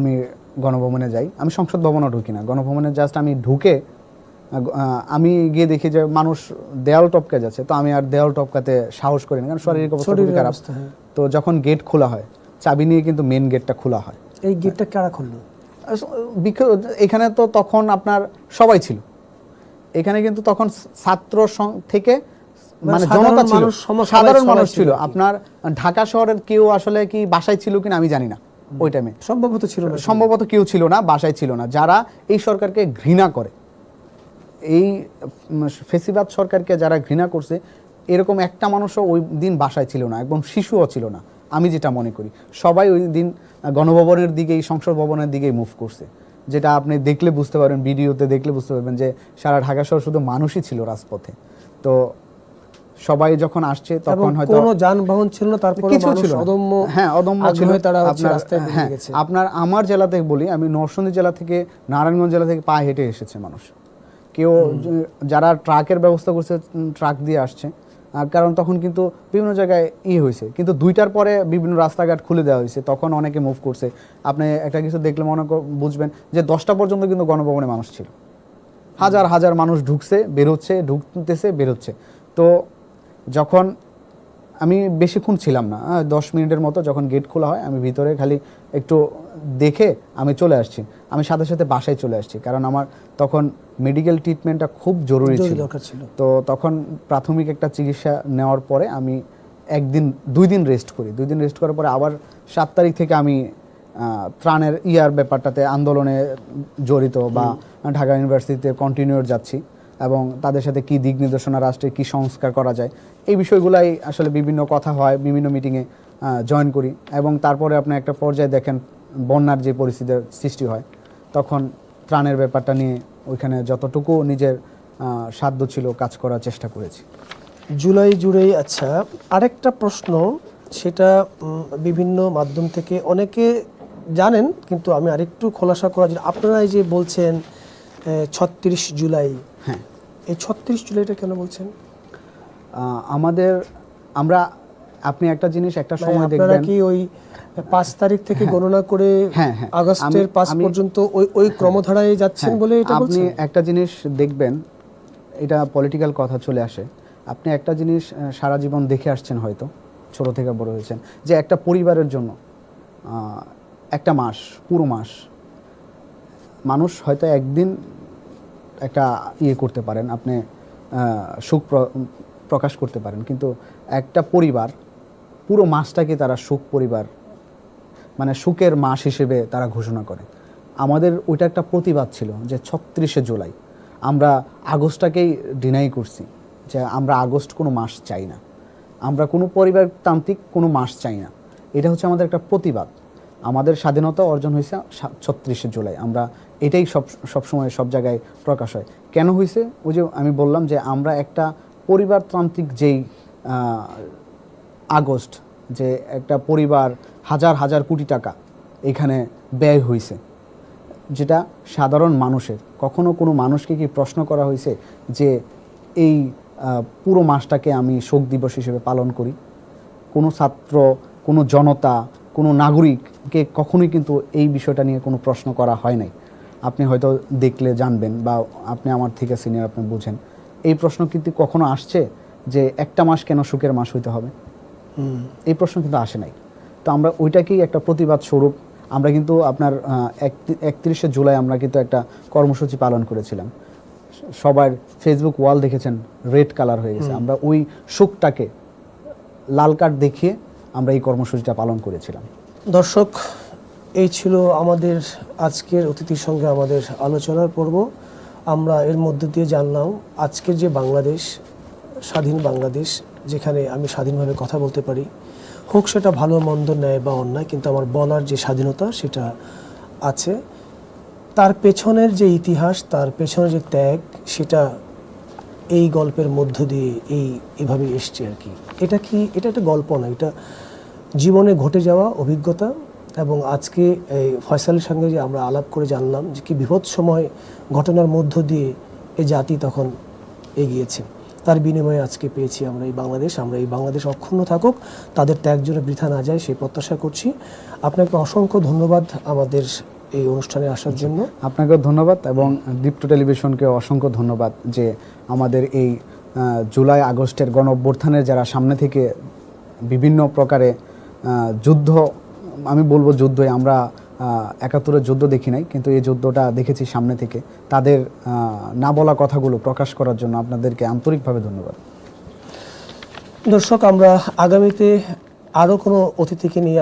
আমি গণভবনে যাই, আমি সংসদ ভবনে ঢুকি না, গণভবনে জাস্ট আমি ঢুকে আমি গিয়ে দেখি যে মানুষ দেয়াল টপকে যাচ্ছে, তো আমি আর দেয়াল টপকাতে সাহস করি না, কারণ শারীরিক অবস্থা খুবই খারাপ। তো যখন গেট খোলা হয়, চাবি নিয়ে কিন্তু মেন গেটটা খোলা হয়। এই গেটটা কারা খুললো? এখানে তো তখন আপনার সবাই ছিল, এখানে কিন্তু তখন ছাত্র থেকে মানে জনতা ছিল, সাধারণ মানুষ ছিল। আপনার ঢাকা শহরের কেউ আসলে কি বাসায় ছিল কিনা আমি জানি না, ওই টাইমে সম্ভবত ছিল না, সম্ভবত কেউ ছিল না, বাসায় ছিল না। যারা এই সরকারকে ঘৃণা করে, এই ফেসিবাদ সরকারকে যারা ঘৃণা করছে, এরকম একটা মানুষও ওই দিন বাসায় ছিল না, একদম শিশুও ছিল না আমি যেটা মনে করি। সবাই ওই দিন গণভবনের দিকেই, সংসদ ভবনের দিকেই মুভ করছে, যেটা আপনি দেখলে বুঝতে পারবেন, ভিডিওতে দেখলে বুঝতে পারবেন যে সারা ঢাকা শহর শুধু মানুষই ছিল রাজপথে। তো সবাই যখন আসছে তখন হয়তো কোনো যানবাহন ছিল না, তারপরে কিছু ছিল না। অদম্য, হ্যাঁ অদম্য ছিল। তারা রাস্তায় বেরিয়ে গেছে। আপনার আমার জেলা থেকে বলি, আমি নরসিংদী জেলা থেকে, নারায়ণগঞ্জ জেলা থেকে পায়ে হেঁটে এসেছে মানুষ। কেউ যারা ট্রাকের ব্যবস্থা করছে ট্রাক দিয়ে আসছে, কারণ তখন কিন্তু বিভিন্ন জায়গায় হয়েছে, কিন্তু 2টার পরে বিভিন্ন রাস্তাঘাট খুলে দেওয়া হয়েছে, তখন অনেকে মুভ করছে। আপনি একটা কিছু দেখলে বুঝবেন যে 10টা পর্যন্ত কিন্তু গণভবনে মানুষ ছিল, হাজার হাজার মানুষ ঢুকছে বেরোচ্ছে, ঢুকতেছে বেরোচ্ছে। তো যখন আমি বেশিক্ষণ ছিলাম না, 10 মিনিটের মতো, যখন গেট খোলা হয় আমি ভিতরে খালি একটু দেখে আমি চলে আসছি। আমি সাথে সাথে বাসায় চলে আসছি, কারণ আমার তখন মেডিকেল ট্রিটমেন্টটা খুব জরুরি ছিল। তো তখন প্রাথমিক একটা চিকিৎসা নেওয়ার পরে আমি 2 দিন রেস্ট করি। 2 দিন রেস্ট করার পরে আবার 7 তারিখ থেকে আমি ত্রাণের ব্যাপারটাতে আন্দোলনে জড়িত, বা ঢাকা ইউনিভার্সিটিতে কন্টিনিউর যাচ্ছি, এবং তাদের সাথে কি দিক নির্দেশনা, রাষ্ট্রে কি সংস্কার করা যায়, এই বিষয়গুলাই আসলে বিভিন্ন কথা হয়, বিভিন্ন মিটিংয়ে জয়েন করি। এবং তারপরে আপনি একটা পর্যায়ে দেখেন বন্যার যে পরিস্থিতির সৃষ্টি হয়, তখন ত্রাণের ব্যাপারটা নিয়ে ওইখানে যতটুকু নিজের সাধ্য ছিল কাজ করার চেষ্টা করেছি। জুলাই জুড়েই। আচ্ছা, আরেকটা প্রশ্ন, সেটা বিভিন্ন মাধ্যম থেকে অনেকে জানেন, কিন্তু আমি আরেকটু খোলাসা করা যায়। আপনারা এই যে বলছেন 36 জুলাই, হ্যাঁ, এই 36 জুলাইটা কেন বলছেন? আপনি একটা জিনিস একটা সময় দেখবেন কি ওই 5 তারিখ থেকে গণনা করে আগস্টের 5 পর্যন্ত ওই ক্রমধারায় যাচ্ছেন বলে এটা বলছেন? আপনি একটা জিনিস দেখবেন, এটা পলিটিক্যাল কথা চলে আসে। আপনি একটা জিনিস সারা জীবন দেখে আসছেন, হয়তো ছোট থেকে বড় হয়েছেন, যে একটা পরিবারের জন্য একটা মাস, পুরো মাস, মানুষ হয়তো একদিন একটা করতে পারেন, আপনি সুখ প্রকাশ করতে পারেন, কিন্তু একটা পরিবার পুরো মাসটাকে তারা সুখ পরিবার, মানে সুখের মাস হিসেবে তারা ঘোষণা করে। আমাদের ওইটা একটা প্রতিবাদ ছিল যে 36শে জুলাই আমরা আগস্টটাকেই ডিনাই করছি, যে আমরা আগস্ট কোনো মাস চাই না, আমরা কোনো পরিবারতান্ত্রিক কোনো মাস চাই না। এটা হচ্ছে আমাদের একটা প্রতিবাদ। আমাদের স্বাধীনতা অর্জন হয়েছে 36শে জুলাই, আমরা এটাই সবসময় সব জায়গায় প্রকাশ হয়। কেন হয়েছে? ওই যে আমি বললাম যে আমরা একটা পরিবারতান্ত্রিক যেই আগস্ট, যে একটা পরিবার হাজার হাজার কোটি টাকা এখানে ব্যয় হয়েছে, যেটা সাধারণ মানুষের, কখনো কোনো মানুষকে কি প্রশ্ন করা হয়েছে যে এই পুরো মাসটাকে আমি শোক দিবস হিসেবে পালন করি? কোনো ছাত্র, কোনো জনতা, কোনো নাগরিককে কখনোই কিন্তু এই বিষয়টা নিয়ে কোনো প্রশ্ন করা হয় নাই। আপনি হয়তো দেখলে জানবেন, বা আপনি আমার থেকে সিনিয়র, আপনি বুঝেন। এই প্রশ্ন কিন্তু কখনো আসছে যে একটা মাস কেন সুখের মাস হইতে হবে? এই প্রশ্ন কিন্তু আসে নাই। তো আমরা ওইটাকেই একটা প্রতিবাদ স্বরূপ আমরা কিন্তু আপনার 31শে জুলাই আমরা কিন্তু একটা কর্মসূচি পালন করেছিলাম। সবার ফেসবুক ওয়াল দেখেছেন রেড কালার হয়ে গেছে। আমরা ওই সুখটাকে লাল কার্ড দেখিয়ে আমরা এই কর্মসূচিটা পালন করেছিলাম। দর্শক, এই ছিল আমাদের আজকের অতিথির সঙ্গে আমাদের আলোচনার পর্ব। আমরা এর মধ্যে দিয়ে জানলাম আজকের যে বাংলাদেশ, স্বাধীন বাংলাদেশ, যেখানে আমি স্বাধীনভাবে কথা বলতে পারি, হোক সেটা ভালো মন্দ, ন্যায় বা অন্যায়, কিন্তু আমার বলার যে স্বাধীনতা সেটা আছে। তার পেছনের যে ইতিহাস, তার পেছনের যে ত্যাগ, সেটা এই গল্পের মধ্য দিয়ে এইভাবে এসছে আর কি। এটা একটা গল্প না, এটা জীবনে ঘটে যাওয়া অভিজ্ঞতা। এবং আজকে এই ফয়সালের সঙ্গে যে আমরা আলাপ করে জানলাম যে কি বিপদ সময় ঘটনার মধ্য দিয়ে এই জাতি তখন এগিয়েছে। তার বিনিময়ে আজকে পেয়েছি আমরা এই বাংলাদেশ অক্ষুণ্ণ থাকুক, তাদের ত্যাগ যেন বৃথা না যায় সেই প্রত্যাশা করছি। আপনাকে অসংখ্য ধন্যবাদ আমাদের এই অনুষ্ঠানে আসার জন্য। আপনাকেও ধন্যবাদ এবং দীপ্ত টেলিভিশনকে অসংখ্য ধন্যবাদ যে আমাদের এই জুলাই আগস্টের গণ অভ্যুত্থানের যারা সামনে থেকে বিভিন্ন প্রকারে যুদ্ধ, আমি বলবো যুদ্ধই, আমরা ৭১-এর যুদ্ধ দেখি নাই, কিন্তু এই যুদ্ধটা দেখেছি সামনে থেকে, তাদের না বলা কথাগুলো প্রকাশ করার জন্য আপনাদেরকে আন্তরিকভাবে ধন্যবাদ। দর্শক, আমরা আগামীতে আরও কোনো অতিথিকে নিয়ে